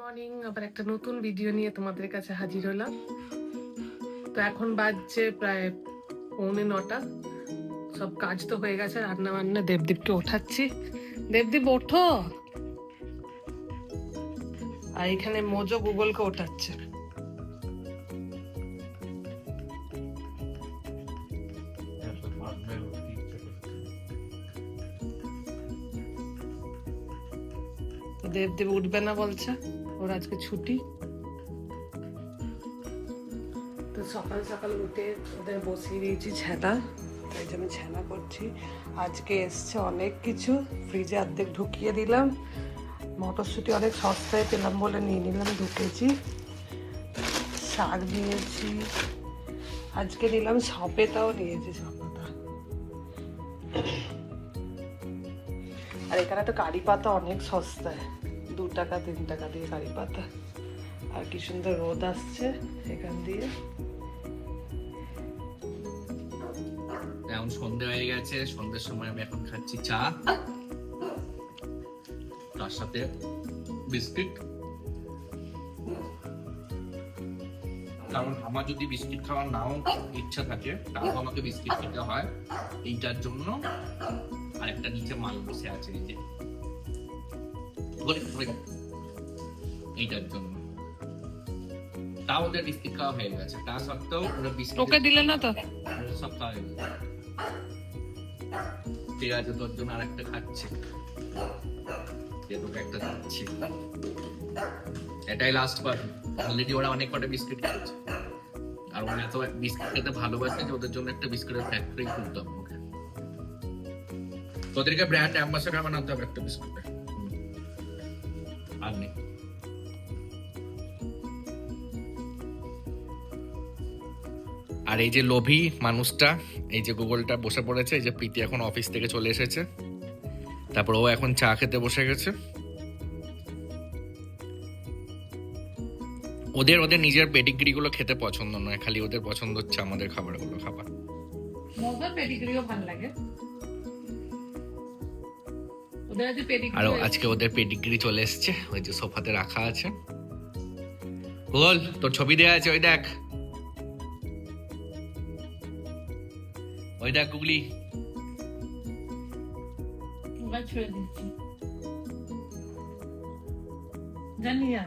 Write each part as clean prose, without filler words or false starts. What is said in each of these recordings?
Morning, আবার একটা নতুন ভিডিও নিয়ে তোমাদের কাছে হাজির হলাম। তো এখন বাজছে প্রায় 8:45। সব কাজ তো হয়ে গেছে, রান্না বান্না। দেবদীপকে ওঠাচ্ছি। দেবদীপ ওঠো। আর এখানে মোজো গুগলকে ওঠাচ্ছে। দেবদেব উঠবে না বলছে, ওর আজকে ছুটি। তো সকাল সকাল উঠে ওদের বসিয়ে দিয়েছি ছেনা, তাই জন্য ছেনা করছি। আজকে এসছে অনেক কিছু, ফ্রিজে অর্ধেক ঢুকিয়ে দিলাম। মটরশুঁটি অনেক সস্তায় পেলাম বলে নিয়ে নিলাম, ঢুকেছি। শাক নিয়েছি, আজকে নিলাম সপেতাও নিয়েছি, সপেতা। আর এখানে তো কারি পাতা অনেক সস্তায়, 2 টাকা 3 টাকা দিয়ে কারি পাতা। আর কি সুন্দর রোদ আসছে এখান দিয়ে। এখন সন্ধ্যে হয়ে গেছে, সন্ধ্যের সময় আমি এখন খাচ্ছি চা, তার সাথে বিস্কিট। কারণ আমার যদি বিস্কিট খাওয়ার নাও ইচ্ছা থাকে, তাও আমাকে বিস্কিট খেতে হয়। এইটার জন্য আরেকটা নিচে মাল বসে আছে, এই যে এইটার জন্য। তাও ওদের বিস্কিট খাওয়া হয়ে গেছে, তা সত্ত্বেও ওরা বিস্কিট ওকে দিলে না তো সব খাওয়া হয়ে গেছে। ঠিক আছে, তোর জন্য আরেকটা খাচ্ছে, তোকে একটা খাচ্ছি। এটাই লাস্ট বার। অলরেডি ওরা অনেক কটা বিস্কিট খেয়েছে, আর ওরা এত বিস্কিট খেতে ভালোবাসে যে ওদের জন্য একটা বিস্কুটের ফ্যাক্টরি খুলতে হবে। ওকে তোদেরকে ব্র্যান্ড অ্যাম্বাসেডর বানাতে হবে একটা বিস্কুটের। আর নেই। আর এই যে লোভী মানুষটা, এই যে গুগলটা বসে পড়েছে। এই যে প্রীতি এখন অফিস থেকে চলে এসেছে, তারপর ও এখন চা খেতে বসে গেছে। ওদের নিজের পেডিগ্রি গুলো খেতে পছন্দ নয়, খালি ওদের পছন্দ হচ্ছে আমাদের খাবারগুলো খাবার। মজার পেডিগ্রিও ভালো লাগে। আর আজকে ওদের পেডিগ্রি চলে এসছে, ওই যে সোফাতে রাখা আছে। বল, তোর ছবি দেয়া আছে, ওই দেখ, ওই দেখ গুগলি। জানি না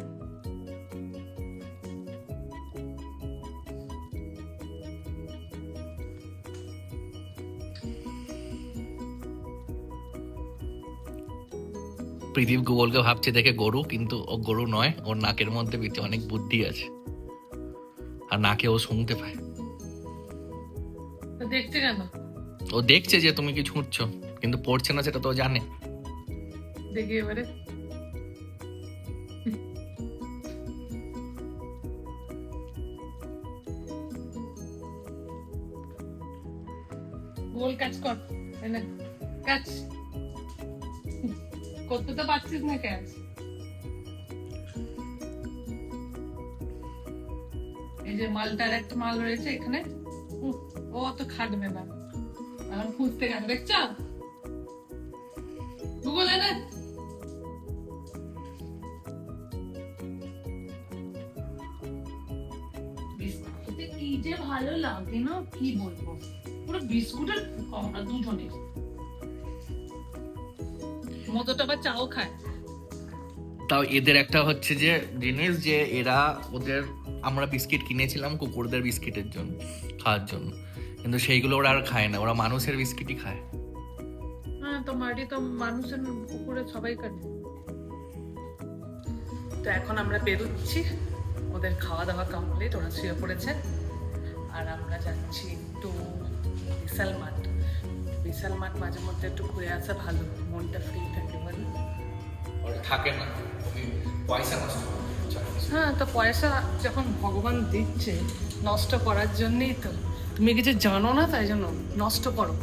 প্রদীপ গুগলকে ভাবছে দেখে গরু, কিন্তু ও গরু নয়। ওর নাকের মধ্যে অনেক বুদ্ধি আছে, আর নাকে ও শুনতে পায়। দেখছে কেন? ও দেখছে যে তুমি কি ছুঁড়ছো, কিন্তু পড়ছে না, সেটা তো জানে। দেখি এবারে। গোল কাজ কর, কাজ করতে তো পারছিস না কাজ। এই যে মালটার একটা মাল রয়েছে এখানে, ও তো খাটবে না, এখন খুঁজতে গেছে। দেখছ গুগল এনে বিস্কুটে কি যে ভালো লাগে না, কি বলবো। পুরো বিস্কুটের আমরা দুজনে। মধুটা বা চাও খায়। তাও এদের একটা হচ্ছে যে জিনিস, যে এরা ওদের, আমরা বিস্কিট কিনেছিলাম কুকুরদের বিস্কিটের জন্য, খাওয়ার জন্য, কিন্তু সেইগুলো ওরা আর খায় না, ওরা মানুষের বিস্কিটই খায়। হ্যাঁ, তো মাটি তো মানুষের, কুকুরে সবাই খায়। তো এখন আমরা বেরোচ্ছি, ওদের খাওয়া দাওয়া কমপ্লিট, ওরা শুয়ে পড়েছে। আর আমরা যাচ্ছি একটু বিশাল মাঠ। বিশাল মাঠ মাঝে মধ্যে একটু ঘুরে আসা ভালো, মনটা ফ্রি থাকে বলে। থাকে না পয়সা নষ্ট। হ্যাঁ, তো পয়সা যখন ভগবান দিচ্ছে নষ্ট করার জন্যই তো। তুমি কিছু জানো না, তাই জন্য নষ্ট করো।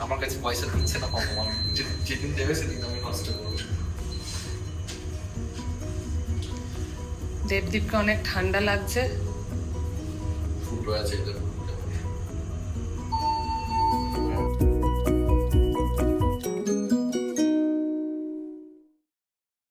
আমার কাছে পয়সা দিচ্ছে না ভগবান, যেদিন দেবে সেদিন আমি নষ্ট করব। দেবদীপকে অনেক ঠান্ডা লাগছে। ফুটো আছে এটা।